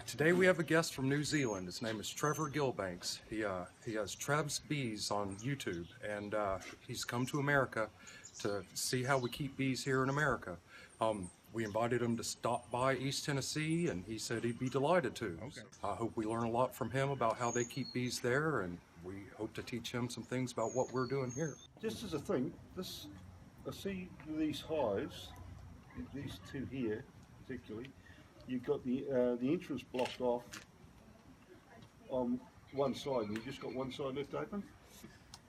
Today we have a guest from New Zealand. His name is Trevor Gillbanks. He has Trevs Bees on YouTube, and he's come to America to see how we keep bees here in America. We invited him to stop by East Tennessee, and he said he'd be delighted to. Okay. I hope we learn a lot from him about how they keep bees there, and we hope to teach him some things about what we're doing here. Just as a thing, I see these hives, these two here particularly, you've got the entrance blocked off on one side, and you've just got one side left open?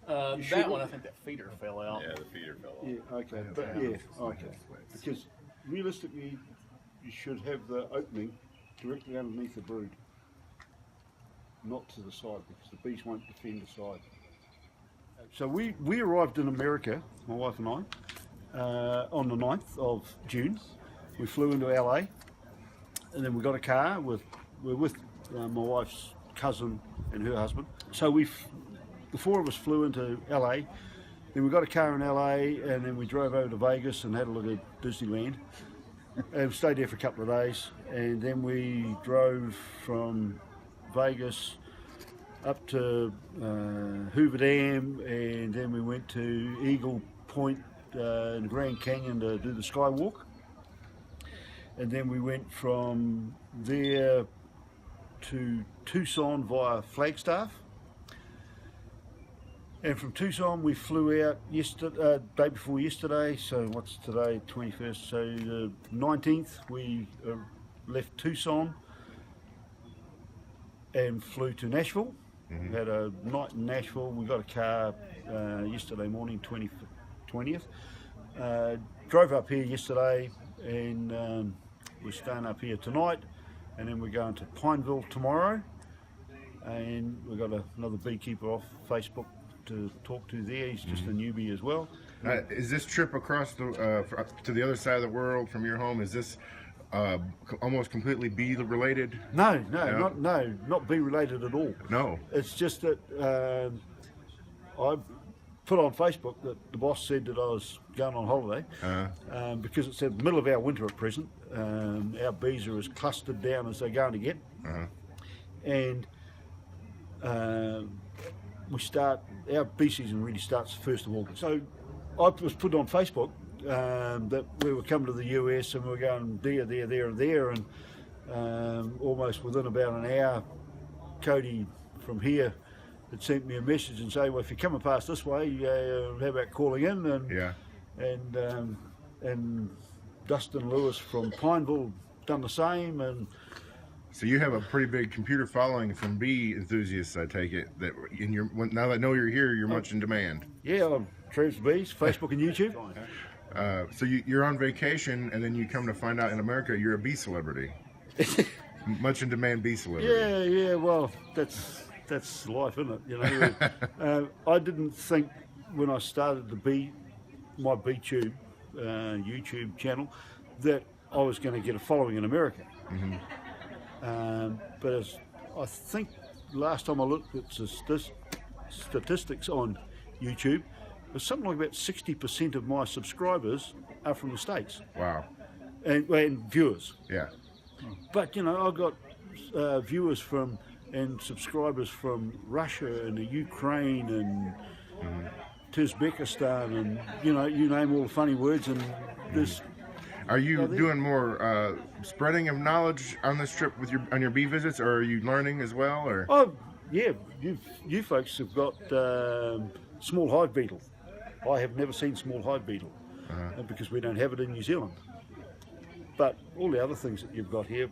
That one, I think that feeder fell out. Yeah, the feeder fell off. Yeah, okay, but yeah, okay. Because realistically, you should have the opening directly underneath the brood, not to the side, because the bees won't defend the side. So we arrived in America, my wife and I, on the 9th of June. We flew into LA, and then we got a car we're with my wife's cousin and her husband. So the four of us flew into LA, then we got a car in LA, and then we drove over to Vegas and had a look at Disneyland, and stayed there for a couple of days, and then we drove from Vegas up to Hoover Dam, and then we went to Eagle Point in the Grand Canyon to do the skywalk. And then we went from there to Tucson via Flagstaff. And from Tucson we flew out day before yesterday, so what's today, 21st, so the 19th we left Tucson and flew to Nashville. Mm-hmm. Had a night in Nashville. We got a car yesterday morning, 20th. Drove up here yesterday, and we're staying up here tonight, and then we're going to Pineville tomorrow, and we've got another beekeeper off Facebook to talk to there. He's just a newbie as well. Is this trip across to the other side of the world from your home, is this almost completely bee related? No, not bee related at all. No. It's just that I put on Facebook that the boss said that I was going on holiday, because it said middle of our winter at present. Our bees are as clustered down as they're going to get, and our bee season really starts 1st of August. So I was put on Facebook that we were coming to the US, and we were going there, and almost within about an hour, Cody from here had sent me a message and say, well, if you're coming past this way, how about calling in? And Dustin Lewis from Pineville done the same. And so you have a pretty big computer following from bee enthusiasts, I take it. That now that I know you're here, you're much in demand. Yeah, I'm Trevs Bees, Facebook and YouTube. So you're on vacation, and then you come to find out in America you're a bee celebrity. Much in demand bee celebrity. Yeah. Well, that's life, isn't it? You know, I didn't think when I started my BeeTube YouTube channel that I was going to get a following in America. Mm-hmm. But I think last time I looked at statistics on YouTube, there's something like about 60% of my subscribers are from the States. Wow. And viewers. Yeah. But you know, I've got viewers and subscribers from Russia and the Ukraine and Uzbekistan, and you name all the funny words, and this. Are you doing more spreading of knowledge on this trip on your bee visits, or are you learning as well? Or yeah, you folks have got small hive beetle. I have never seen small hive beetle because we don't have it in New Zealand. But all the other things that you've got here,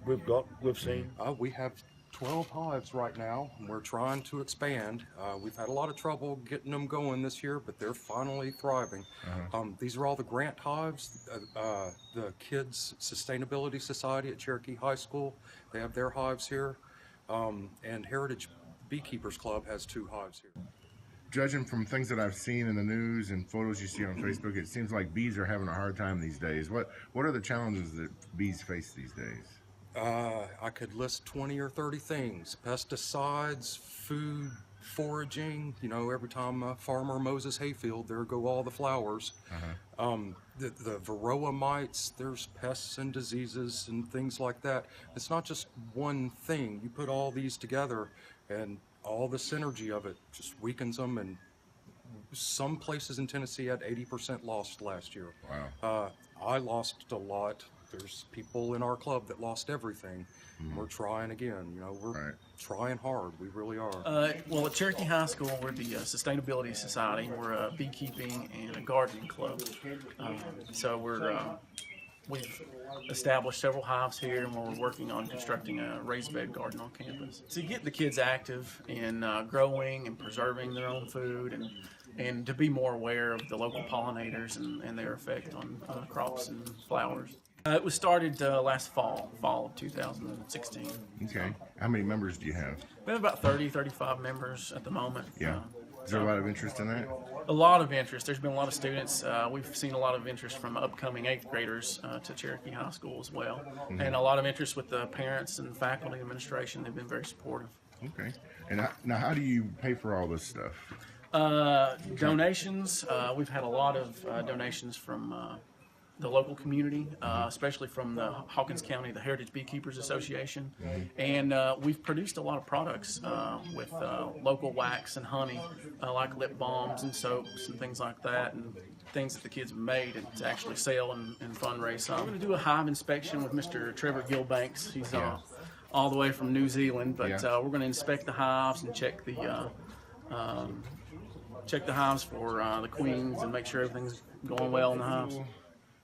we've seen. We have 12 hives right now, and we're trying to expand. We've had a lot of trouble getting them going this year, but they're finally thriving. These are all the grant hives. The Kids Sustainability Society at Cherokee High School, they have their hives here. And Heritage Beekeepers Club has 2 hives here. Judging from things that I've seen in the news and photos you see on Facebook, it seems like bees are having a hard time these days. What are the challenges that bees face these days? I could list 20 or 30 things. Pesticides, food foraging. You know, every time a farmer mows his hayfield, there go all the flowers. The varroa mites, there's pests and diseases and things like that. It's not just one thing. You put all these together, and all the synergy of it just weakens them. And some places in Tennessee had 80% lost last year. Wow. I lost a lot. There's people in our club that lost everything. We're trying again. You know, we're trying hard. We really are. Well, at Cherokee High School, we're the Sustainability Society. We're a beekeeping and a gardening club. So we've established several hives here, and we're working on constructing a raised bed garden on campus to get the kids active in growing and preserving their own food, and to be more aware of the local pollinators and their effect on crops and flowers. It was started last fall of 2016. Okay. How many members do you have? We have about 35 members at the moment. Yeah. Is there a lot of interest in that? A lot of interest. There's been a lot of students. We've seen a lot of interest from upcoming 8th graders to Cherokee High School as well. And a lot of interest with the parents and faculty and administration. They've been very supportive. Okay. And now how do you pay for all this stuff? Donations. We've had a lot of donations from the local community, especially from the Hawkins County, the Heritage Beekeepers Association. And we've produced a lot of products with local wax and honey, like lip balms and soaps and things like that, and things that the kids have made and to actually sell and fundraise. So I'm going to do a hive inspection with Mr. Trevor Gillbanks. He's all the way from New Zealand, but we're going to inspect the hives and check the hives for the queens and make sure everything's going well in the hives.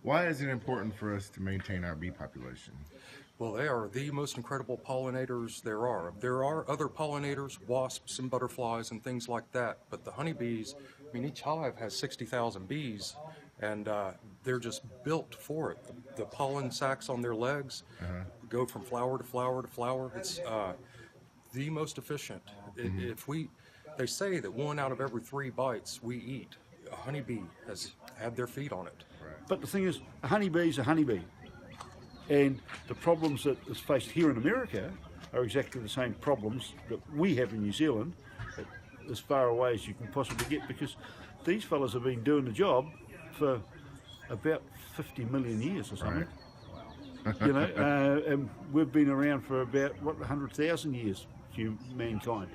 Why is it important for us to maintain our bee population? Well, they are the most incredible pollinators there are. There are other pollinators, wasps and butterflies and things like that, but the honeybees, I mean, each hive has 60,000 bees, and they're just built for it. The pollen sacs on their legs go from flower to flower to flower. It's the most efficient. They say that 1 out of every 3 bites we eat, a honeybee has had their feet on it. But the thing is, a honeybee is a honeybee. And the problems that is faced here in America are exactly the same problems that we have in New Zealand, as far away as you can possibly get, because these fellas have been doing the job for about 50 million years or something. You know, and we've been around for about, 100,000 years, mankind.